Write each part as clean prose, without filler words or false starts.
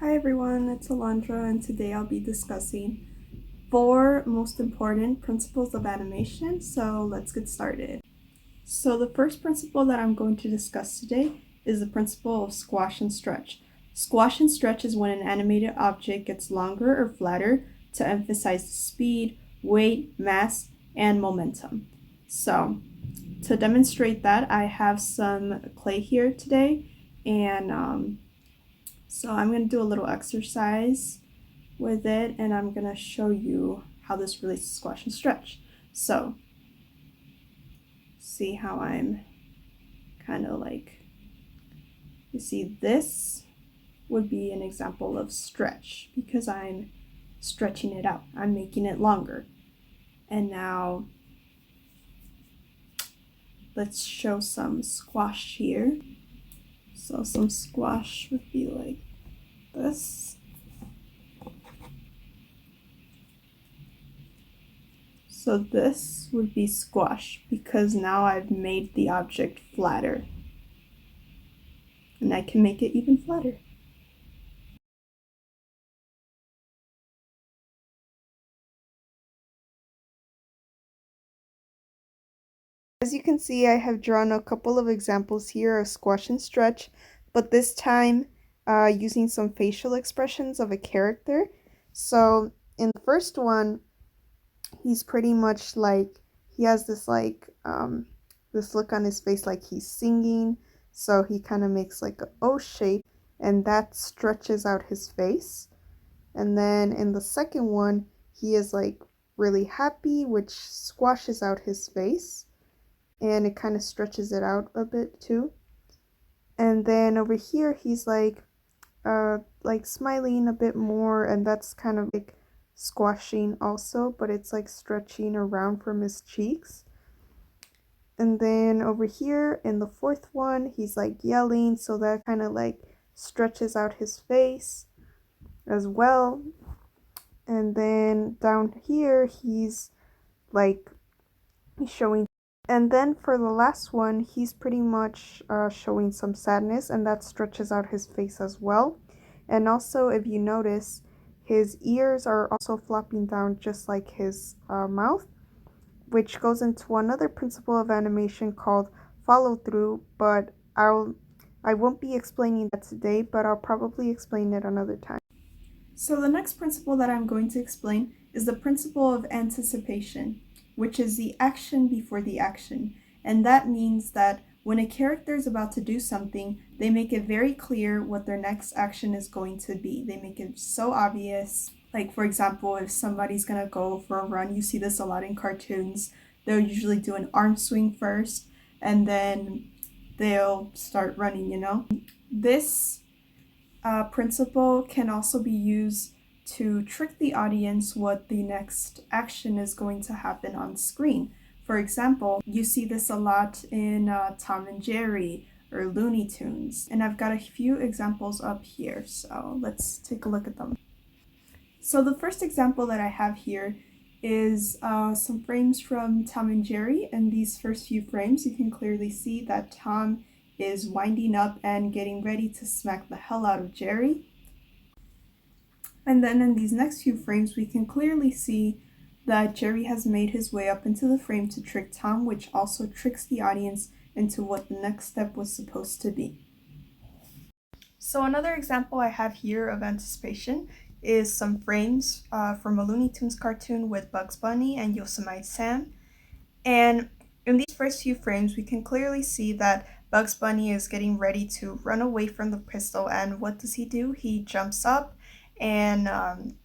Hi everyone, it's Alondra, and today I'll be discussing 4 most important principles of animation, so let's get started. So the first principle that I'm going to discuss today is the principle of squash and stretch. Squash and stretch is when an animated object gets longer or flatter to emphasize the speed, weight, mass, and momentum. So to demonstrate that, I have some clay here today, and so I'm going to do a little exercise with it, and I'm going to show you how this relates to squash and stretch. So see how I'm kind of like, you see this would be an example of stretch because I'm stretching it out. I'm making it longer. And now let's show some squash here. So some squash would be like this. So this would be squash because now I've made the object flatter. And I can make it even flatter. As you can see, I have drawn a couple of examples here of squash and stretch, but this time using some facial expressions of a character. So in the first one, he's pretty much like, he has this like, this look on his face like he's singing. So he kind of makes like an O shape, and that stretches out his face. And then in the second one, he is like really happy, which squashes out his face, and it kind of stretches it out a bit too. And then over here, he's like smiling a bit more, and that's kind of like squashing also, but it's like stretching around from his cheeks. And then over here in the fourth one, he's like yelling, so that kind of like stretches out his face as well. And then down here, he's like showing. And then for the last one, he's pretty much showing some sadness, and that stretches out his face as well. And also, if you notice, his ears are also flopping down just like his mouth, which goes into another principle of animation called follow through, but I won't be explaining that today, but I'll probably explain it another time. So the next principle that I'm going to explain is the principle of anticipation, which is the action before the action. And that means that when a character is about to do something, they make it very clear what their next action is going to be. They make it so obvious. Like, for example, if somebody's gonna go for a run, you see this a lot in cartoons, they'll usually do an arm swing first, and then they'll start running, you know? This principle can also be used to trick the audience what the next action is going to happen on screen. For example, you see this a lot in Tom and Jerry or Looney Tunes, and I've got a few examples up here, so let's take a look at them. So the first example that I have here is some frames from Tom and Jerry. In these first few frames, you can clearly see that Tom is winding up and getting ready to smack the hell out of Jerry. And then in these next few frames, we can clearly see that Jerry has made his way up into the frame to trick Tom, which also tricks the audience into what the next step was supposed to be. So another example I have here of anticipation is some frames from a Looney Tunes cartoon with Bugs Bunny and Yosemite Sam. And in these first few frames, we can clearly see that Bugs Bunny is getting ready to run away from the pistol, and what does he do? He jumps up and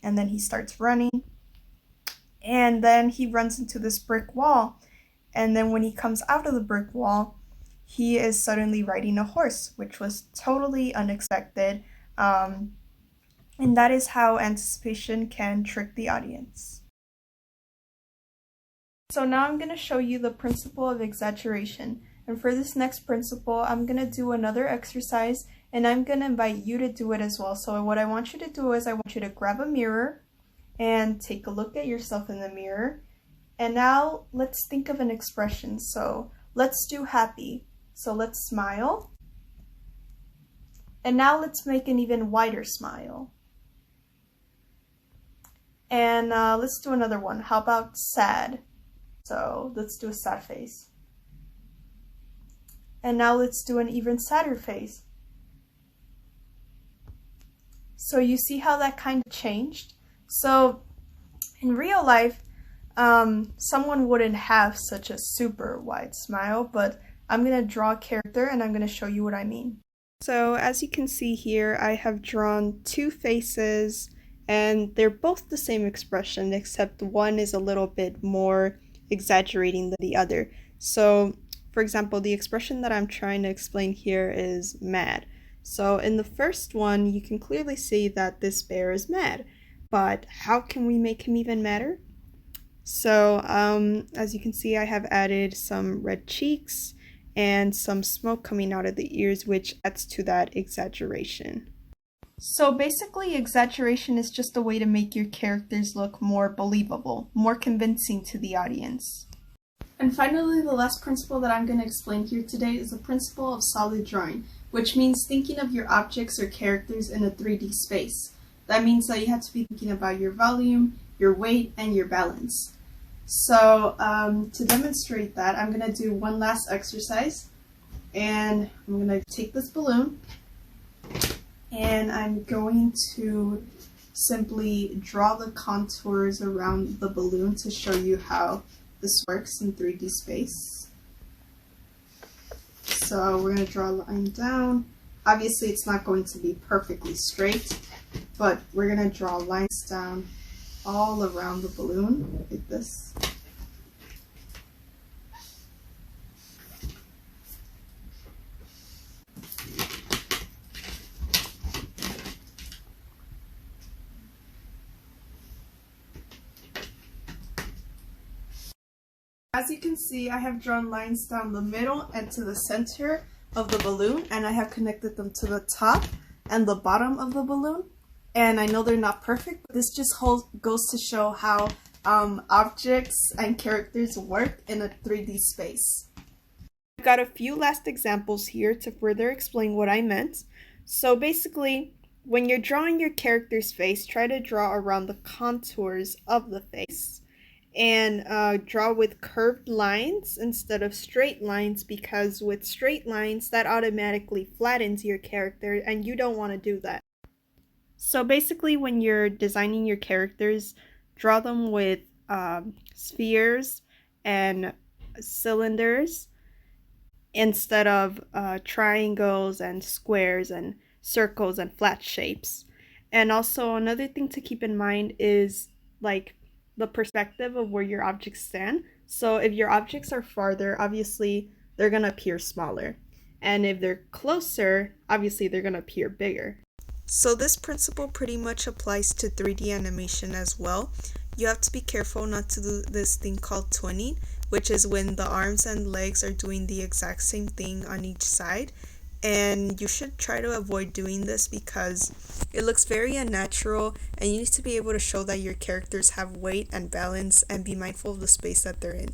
then he starts running, and then he runs into this brick wall, and then when he comes out of the brick wall, he is suddenly riding a horse, which was totally unexpected, and that is how anticipation can trick the audience. So now I'm going to show you the principle of exaggeration. And for this next principle, I'm going to do another exercise, and I'm going to invite you to do it as well. So what I want you to do is I want you to grab a mirror and take a look at yourself in the mirror. And now let's think of an expression. So let's do happy. So let's smile. And now let's make an even wider smile. And let's do another one. How about sad? So let's do a sad face. And now let's do an even sadder face. So you see how that kind of changed? So in real life, someone wouldn't have such a super wide smile, but I'm going to draw a character and I'm going to show you what I mean. So as you can see here, I have drawn two faces and they're both the same expression, except one is a little bit more exaggerating than the other. So for example, the expression that I'm trying to explain here is mad. So in the first one, you can clearly see that this bear is mad, but how can we make him even madder? So as you can see, I have added some red cheeks and some smoke coming out of the ears, which adds to that exaggeration. So basically, exaggeration is just a way to make your characters look more believable, more convincing to the audience. And finally, the last principle that I'm going to explain here today is the principle of solid drawing, which means thinking of your objects or characters in a 3D space. That means that you have to be thinking about your volume, your weight, and your balance. So to demonstrate that, I'm going to do one last exercise, and I'm going to take this balloon, and I'm going to simply draw the contours around the balloon to show you how this works in 3D space. So we're going to draw a line down. Obviously it's not going to be perfectly straight, but we're going to draw lines down all around the balloon like this. As you can see, I have drawn lines down the middle and to the center of the balloon, and I have connected them to the top and the bottom of the balloon. And I know they're not perfect, but this just goes to show how objects and characters work in a 3D space. I've got a few last examples here to further explain what I meant. So basically, when you're drawing your character's face, try to draw around the contours of the face. And draw with curved lines instead of straight lines, because with straight lines that automatically flattens your character and you don't want to do that. So basically, when you're designing your characters, draw them with spheres and cylinders instead of triangles and squares and circles and flat shapes. And also another thing to keep in mind is like the perspective of where your objects stand. So if your objects are farther, obviously they're going to appear smaller. And if they're closer, obviously they're going to appear bigger. So this principle pretty much applies to 3D animation as well. You have to be careful not to do this thing called twinning, which is when the arms and legs are doing the exact same thing on each side. And you should try to avoid doing this because it looks very unnatural, and you need to be able to show that your characters have weight and balance and be mindful of the space that they're in.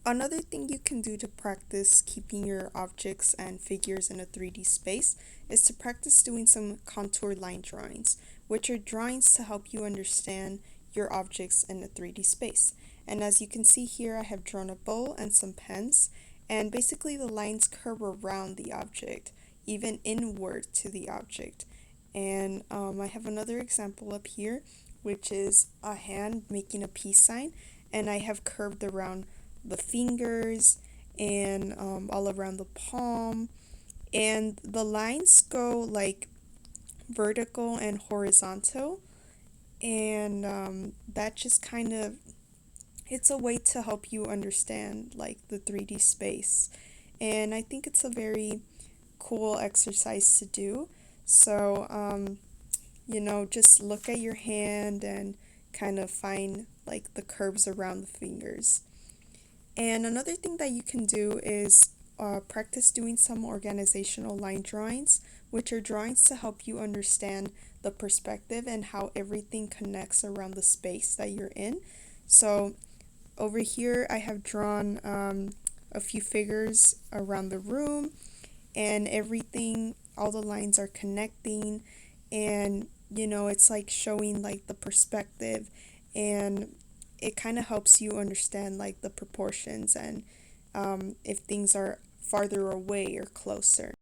Another thing you can do to practice keeping your objects and figures in a 3D space is to practice doing some contour line drawings, which are drawings to help you understand your objects in a 3D space. And as you can see here, I have drawn a bowl and some pens. And basically the lines curve around the object, even inward to the object. And I have another example up here, which is a hand making a peace sign. And I have curved around the fingers and all around the palm. And the lines go like vertical and horizontal. And that just kind of, it's a way to help you understand like the 3D space, and I think it's a very cool exercise to do. So just look at your hand and kind of find like the curves around the fingers. And another thing that you can do is practice doing some organizational line drawings, which are drawings to help you understand the perspective and how everything connects around the space that you're in. So over here I have drawn a few figures around the room, and everything all the lines are connecting, and it's like showing like the perspective, and it kind of helps you understand like the proportions and if things are farther away or closer.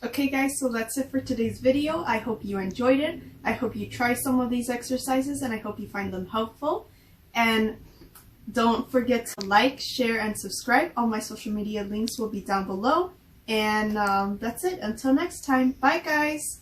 Okay guys, so that's it for today's video. I hope you enjoyed it. I hope you try some of these exercises and I hope you find them helpful. And don't forget to like, share, and subscribe. All my social media links will be down below. And that's it. Until next time. Bye guys!